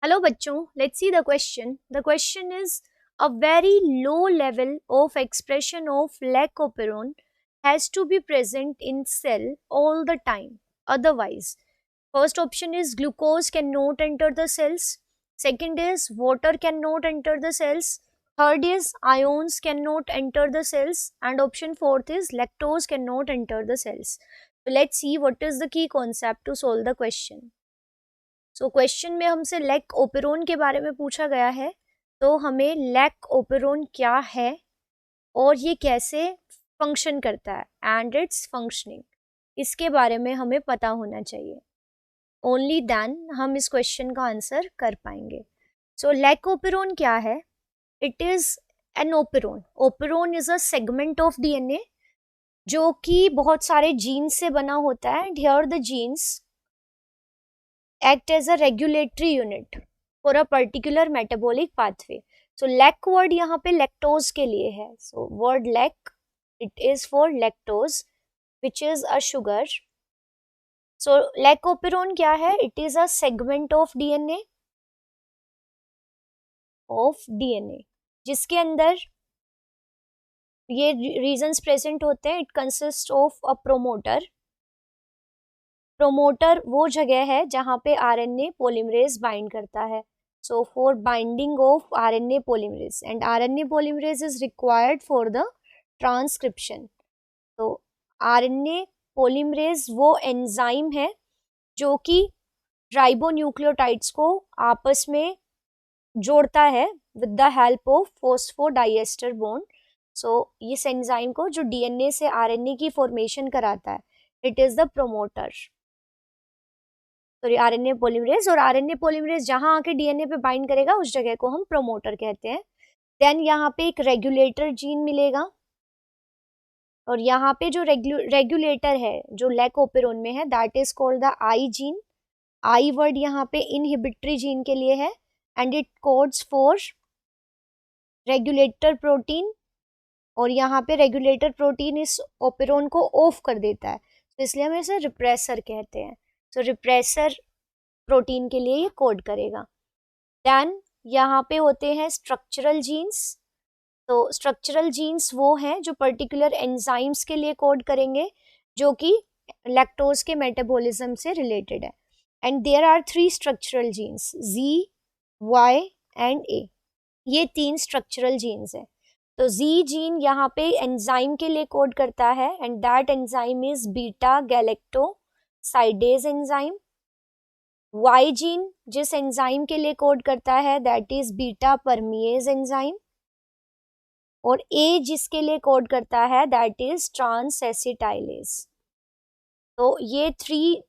Hello bachcho, let's see the question. The question is a very low level of expression of lycopyrrone has to be present in cell all the time. Otherwise, first option is glucose cannot enter the cells. Second is water cannot enter the cells. Third is ions cannot enter the cells. And option fourth is lactose cannot enter the cells. So let's see what is the key concept to solve the question. So question में हमसे lac operon के बारे में पूछा गया है, तो हमें लैक ओपेरोन क्या है और ये कैसे फंक्शन करता है एंड इट्स फंक्शनिंग, इसके बारे में हमें पता होना चाहिए. ओनली देन हम इस क्वेश्चन का आंसर कर पाएंगे. सो लैक ओपेरोन क्या है? It is an operon. Operon is a segment of DNA जो कि बहुत सारे जीन्स से बना होता है. And here the genes act as a regulatory unit for a particular metabolic pathway. So lac word यहाँ पे lactose के लिए है. So word lac, it is for lactose which is a sugar. So lycopyrrone क्या है? It is a segment of DNA जिसके अंदर ये regions present होते हैं. It consists of a promoter. Promoter वो जगह है जहाँ पे आरएनए पॉलीमरेज बाइंड करता है. So for binding of RNA polymerase, and RNA polymerase is required for the transcription. तो आरएनए पॉलीमरेज वो एंजाइम है जो कि राइबोन्यूक्लियोटाइड्स को आपस में जोड़ता है with the help of phosphodiester bond. So इस एंजाइम को जो डीएनए से आरएनए की फॉर्मेशन कराता है, it is the promoter. Sorry, RNA polymerase. और आरएनए पॉलीमरेज जहां आके डीएनए पे बाइंड करेगा उस जगह को हम प्रोमोटर कहते हैं. देन यहाँ पे एक रेगुलेटर जीन मिलेगा, और यहाँ पे जो रेगुलेटर है जो लैकोपेरोन में है, that is called the I gene. I word यहाँ पे इनहिबिटरी जीन के लिए है, and it codes for regulator protein. और यहाँ पे रेगुलेटर प्रोटीन इस ओपेरोन को ऑफ कर देता है, तो इसलिए हम इसे रिप्रेसर कहते हैं. तो रिप्रेसर प्रोटीन के लिए ये कोड करेगा. देन यहाँ पे होते हैं स्ट्रक्चरल जीन्स. तो स्ट्रक्चरल जीन्स वो हैं जो पर्टिकुलर एंजाइम्स के लिए कोड करेंगे जो कि लैक्टोज के मेटाबॉलिज्म से रिलेटेड है. And there are 3 structural genes, Z, Y and A. ये 3 स्ट्रक्चरल जीन्स है. तो जी जीन यहाँ पे एंजाइम के लिए कोड करता है, and that enzyme is beta galactosidase enzyme. Y gene जिस एंजाइम के लिए कोड करता है, that is beta permease enzyme. और ए जिसके लिए कोड करता है, दैट इज ट्रांस एसिटाइलेज. तो ये 3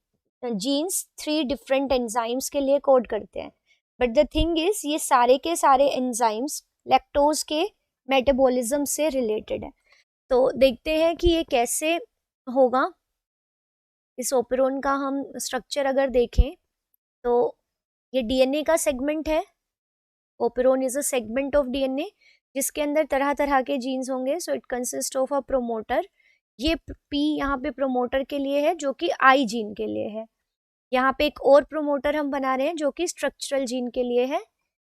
जीन्स 3 डिफरेंट एंजाइम्स के लिए कोड करते हैं. बट द थिंग इज, ये सारे के सारे एंजाइम्स लैक्टोज के मेटाबॉलिज्म से रिलेटेड है. तो देखते हैं कि ये कैसे होगा. इस ओपेरोन का हम स्ट्रक्चर अगर देखें तो ये डीएनए का सेगमेंट है. Operon is a segment of DNA जिसके अंदर तरह तरह के जीन्स होंगे. So it consist of a promoter. ये पी यहाँ पे प्रोमोटर के लिए है जो कि आई जीन के लिए है. यहाँ पे एक और प्रोमोटर हम बना रहे हैं जो कि स्ट्रक्चरल जीन के लिए है.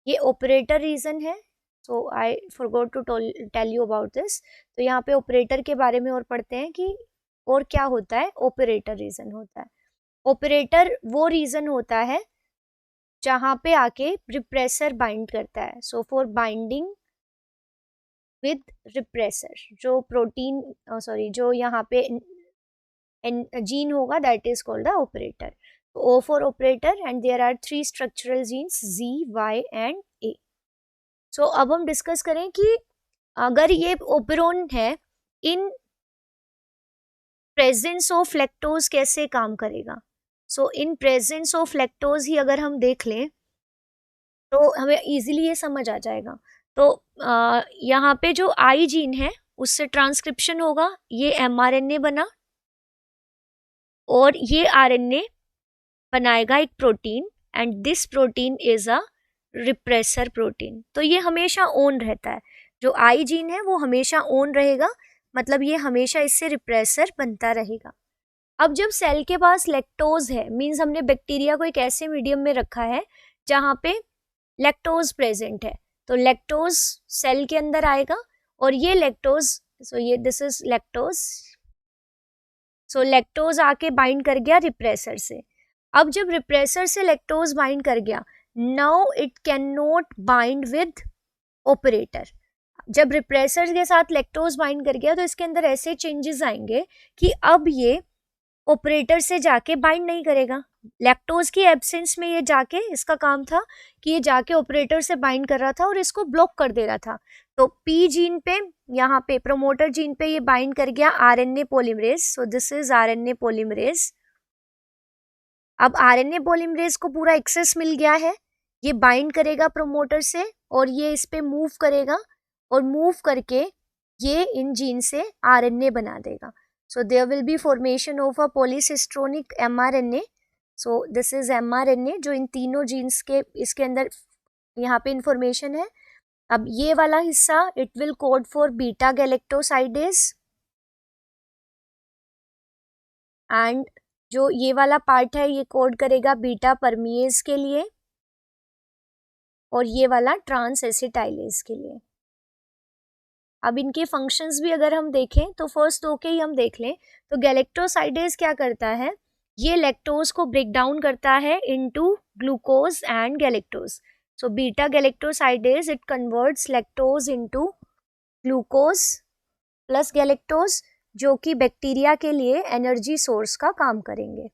ये ऑपरेटर रीजन है. So I forgot to tell you about this. तो यहाँ पे ऑपरेटर के बारे में और पढ़ते हैं कि और क्या होता है. ऑपरेटर रीजन होता है. ऑपरेटर वो रीजन होता है जहाँ पे आके रिप्रेसर बाइंड करता है. So for binding with repressor, जो प्रोटीन जो यहाँ पे जीन होगा, that is called the operator. O for operator, and there are 3 structural genes, Z, Y and A. So अब हम डिस्कस करें कि अगर ये ओपेरोन है, इन प्रेजेंस ऑफ लैक्टोज कैसे काम करेगा. सो इन प्रेजेंस ऑफ लैक्टोज ही अगर हम देख लें तो हमें इजीली ये समझ आ जाएगा. तो यहाँ पे जो आई जीन है उससे ट्रांसक्रिप्शन होगा, ये mRNA बना, और ये RNA बनाएगा एक protein, and this protein is a repressor protein. तो ये हमेशा ऑन रहता है. जो आई जीन है वो हमेशा ऑन रहेगा, मतलब ये हमेशा इससे रिप्रेसर बनता रहेगा. अब जब सेल के पास लैक्टोज है, मीन्स हमने बैक्टीरिया को एक ऐसे मीडियम में रखा है जहाँ पे लैक्टोज प्रेजेंट है, तो लैक्टोज सेल के अंदर आएगा और ये लैक्टोज, सो ये this is lactose, so lactose आके बाइंड कर गया रिप्रेसर से। अब जब रिप्रेसर से लैक्टोज बाइंड कर गया, now it can not bind with operator. जब रिप्रेसर के साथ लैक्टोज बाइंड कर गया तो इसके अंदर ऐसे चेंजेस आएंगे कि अब ये ऑपरेटर से जाके बाइंड नहीं करेगा। लैक्टोज की एब्सेंस में ये जाके, इसका काम था कि ये जाके ऑपरेटर से बाइंड कर रहा था और इसको ब्लॉक कर दे रहा था। तो पी जीन पे, यहाँ पे प्रोमोटर जीन पे ये बाइंड कर गया RNA polymerase, so this is RNA polymerase. अब आरएनए पॉलीमरेज को पूरा एक्सेस मिल गया है, ये बाइंड करेगा प्रोमोटर से और ये इस पे मूव करेगा और मूव करके ये इन जीन से आरएनए बना देगा। So there will be formation of a polycistronic mRNA. So this is mRNA जो इन तीनों जीन्स के इसके अंदर यहाँ पे इंफॉर्मेशन है। अब ये वाला हिस्सा it will code for beta galactosidase and जो ये वाला पार्ट है ये कोड करेगा बीटा परमीएज के लिए और ये वाला ट्रांस एसिटाइलेज के लिए। अब इनके फंक्शंस भी अगर हम देखें तो फर्स्ट दो के ही हम देख लें तो गैलेक्टोसाइडेज क्या करता है, ये लैक्टोज को ब्रेक डाउन करता है into glucose and galactose. So beta galactosidase it converts lactose into glucose plus galactose, जो कि बैक्टीरिया के लिए एनर्जी सोर्स का काम करेंगे।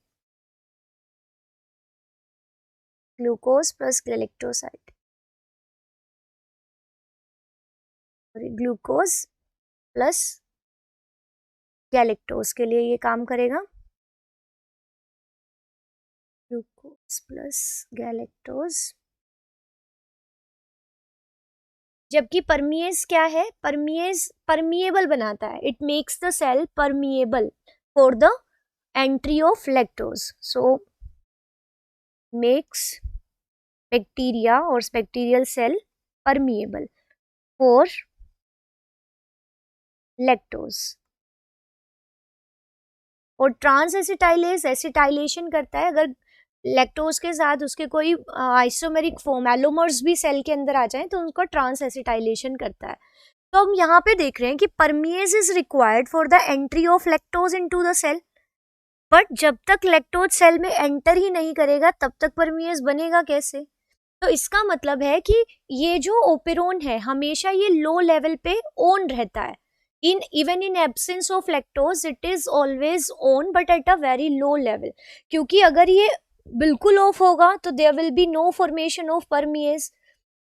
Glucose plus galactoside, glucose plus galactose के लिए ये काम करेगा, ग्लूकोज प्लस गैलेक्टोज। जबकि परमीएज क्या है, परमीएज परमिएबल बनाता है, it makes the cell permeable for the entry of lactose. So makes bacteria और bacterial cell permeable for lactose. और ट्रांस एसिटाइलेज एसिटाइलेशन करता है, अगर लैक्टोज के साथ उसके कोई आइसोमेरिक फॉर्म एलोमर्स भी सेल के अंदर आ जाएं तो उनको ट्रांस एसिटाइलेशन करता है। तो हम यहाँ पे देख रहे हैं कि permease is required for the entry of lactose into the cell, but जब तक लैक्टोज सेल में एंटर ही नहीं करेगा तब तक परमीएज बनेगा कैसे। तो इसका मतलब है कि ये जो ओपेरोन है हमेशा ये लो लेवल पे ऑन रहता है, even in absence of lactose it is always on but at a very low level, क्योंकि अगर ये बिल्कुल ऑफ होगा तो there will be no formation of permease,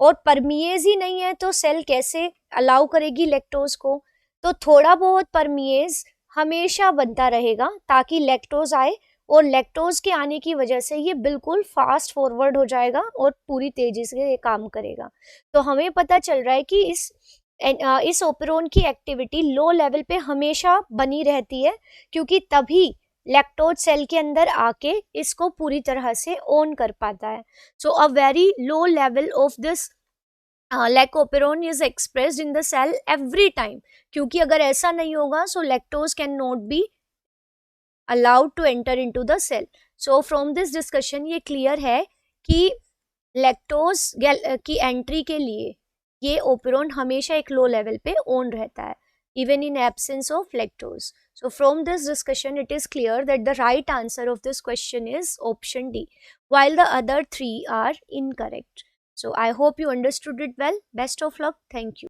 और परमीएज ही नहीं है तो सेल कैसे अलाउ करेगी लैक्टोज को। तो थोड़ा बहुत परमीएज हमेशा बनता रहेगा ताकि लैक्टोज आए, और लैक्टोज के आने की वजह से ये बिल्कुल फास्ट फॉरवर्ड हो जाएगा और पूरी तेजी से ये काम करेगा। तो हमें पता चल रहा है कि इस ओपेरोन की एक्टिविटी लो लेवल पे हमेशा बनी रहती है, क्योंकि तभी लैक्टोज सेल के अंदर आके इसको पूरी तरह से ऑन कर पाता है। So a very low level of this lac operon is expressed in the cell every time, क्योंकि अगर ऐसा नहीं होगा so lactose can not be allowed to enter into the cell. So from this discussion ये clear है कि lactose की entry के लिए ये ओपेरोन हमेशा एक लो लेवल पे ऑन रहता है even in absence of lactose. So from this discussion it is clear that the right answer of this question is option D, while the other three are incorrect. So I hope you understood it well. Best of luck. Thank you.